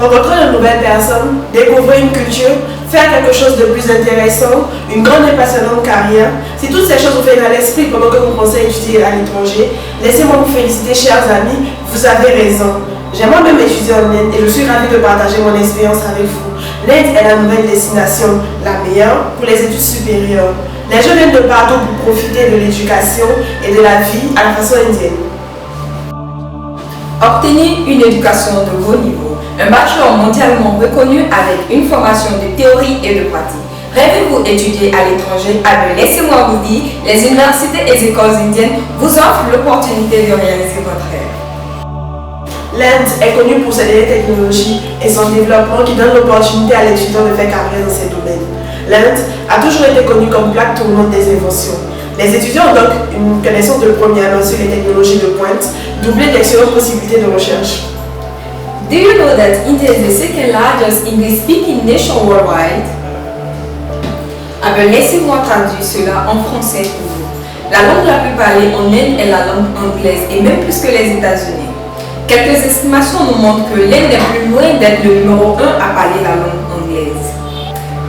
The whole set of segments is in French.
rencontrer de nouvelles personnes, découvrir une culture, faire quelque chose de plus intéressant, une grande et passionnante carrière. Si toutes ces choses vous viennent à l'esprit pendant que vous pensez étudier à l'étranger, laissez-moi vous féliciter, chers amis, vous avez raison. J'ai moi-même étudié en Inde et je suis ravie de partager mon expérience avec vous. L'Inde est la nouvelle destination, la meilleure pour les études supérieures. Les gens viennent de partout pour profiter de l'éducation et de la vie à la façon indienne. Obtenez une éducation de haut niveau, un bachelor mondialement reconnu avec une formation de théorie et de pratique. Rêvez-vous étudier à l'étranger? Alors laissez-moi vous dire, les universités et écoles indiennes vous offrent l'opportunité de réaliser votre rêve. L'Inde est connue pour ses dernières technologies et son développement qui donne l'opportunité à l'étudiant de faire carrière dans ces domaines. L'Inde a toujours été connue comme plaque tournante des inventions. Les étudiants ont donc une connaissance de première main sur les technologies de pointe, doublée d'excellentes possibilités de recherche. Do you know that India is the second largest English-speaking nation worldwide? Alors laissez-moi traduire cela en français pour vous. La langue la plus parlée en Inde est la langue anglaise et même plus que les États-Unis. Quelques estimations nous montrent que l'Inde est plus loin d'être le numéro 1 à parler la langue anglaise.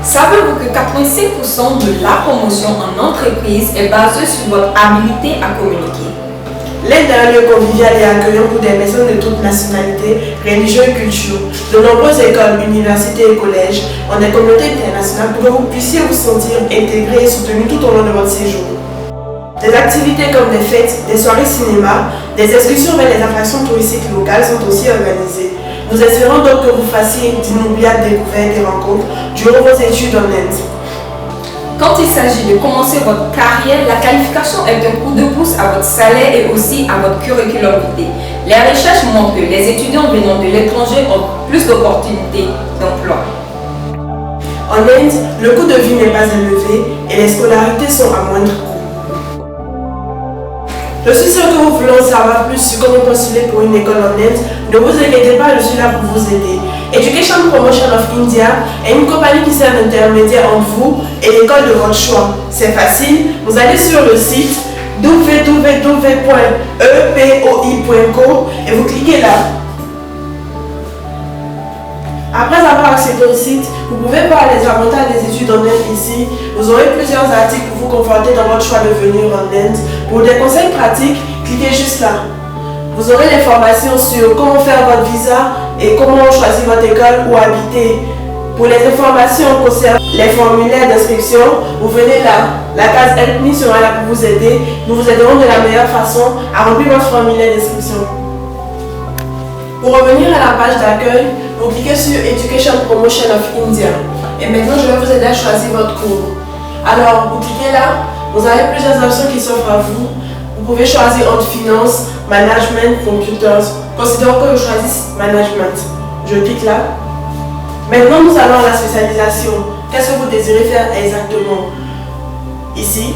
Savez-vous que 85% de la promotion en entreprise est basée sur votre habilité à communiquer? L'Inde est un lieu convivial et accueillant pour des personnes de toutes nationalités, religions et cultures. De nombreuses écoles, universités et collèges ont des communautés internationales pour que vous puissiez vous sentir intégré et soutenu tout au long de votre séjour. Des activités comme des fêtes, des soirées cinéma, des excursions vers les attractions touristiques locales sont aussi organisées. Nous espérons donc que vous fassiez d'inoubliables découvertes et rencontres durant vos études en Inde. Quand il s'agit de commencer votre carrière, la qualification est un coup de pouce à votre salaire et aussi à votre curriculum vitae. Les recherches montrent que les étudiants venant de l'étranger ont plus d'opportunités d'emploi. En Inde, le coût de vie n'est pas élevé et les scolarités sont à moindre coût. Je suis sûr que vous voulez en savoir plus sur comment postuler pour une école en Inde. Ne vous inquiétez pas, je suis là pour vous aider. Education Promotion of India est une compagnie qui sert d'intermédiaire entre vous et l'école de votre choix. C'est facile, vous allez sur le site www.epoi.co et vous cliquez là. Après avoir accédé au site, vous pouvez voir les avantages des études en Inde ici. Vous aurez plusieurs articles pour vous conforter dans votre choix de venir en Inde. Pour des conseils pratiques, cliquez juste là. Vous aurez des formations sur comment faire votre visa et comment choisir votre école ou habiter. Pour les informations concernant les formulaires d'inscription, vous venez là. La case Help Me sera là pour vous aider. Nous vous aiderons de la meilleure façon à remplir votre formulaire d'inscription. Pour revenir à la page d'accueil, vous cliquez sur Education Promotion of India. Et maintenant, je vais vous aider à choisir votre cours. Alors, vous cliquez là, vous avez plusieurs options qui s'offrent à vous. Vous pouvez choisir entre finance, management, computers. Considérons que je choisisse management. Je clique là. Maintenant, nous allons à la spécialisation. Qu'est-ce que vous désirez faire exactement? Ici,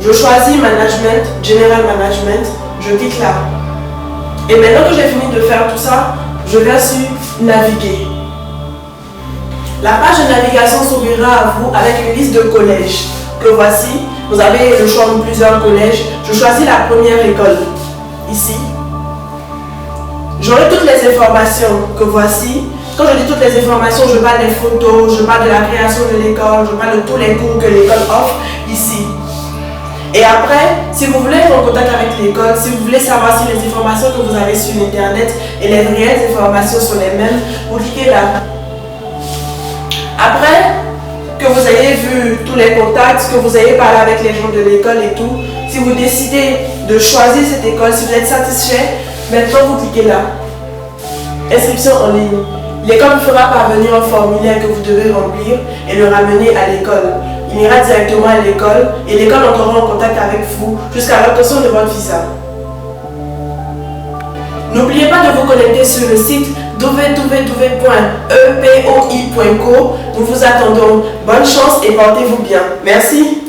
je choisis management, general management. Je clique là. Et maintenant que j'ai fini de faire tout ça, je vais sur naviguer. La page de navigation s'ouvrira à vous avec une liste de collèges que voici. Vous avez le choix de plusieurs collèges. Je choisis la première école, ici. J'aurai toutes les informations que voici. Quand je dis toutes les informations, je parle des photos, je parle de la création de l'école, je parle de tous les cours que l'école offre, ici. Et après, si vous voulez être en contact avec l'école, si vous voulez savoir si les informations que vous avez sur Internet et les réelles informations sont les mêmes, vous cliquez là. Après que vous ayez vu tous les contacts, que vous ayez parlé avec les gens de l'école et tout, si vous décidez de choisir cette école, si vous êtes satisfait, maintenant vous cliquez là. Inscription en ligne. L'école vous fera parvenir un formulaire que vous devez remplir et le ramener à l'école. Il ira directement à l'école et l'école entrera en contact avec vous jusqu'à l'obtention de votre visa. N'oubliez pas de vous connecter sur le site www.epoi.co. Nous vous attendons. Bonne chance et portez-vous bien. Merci.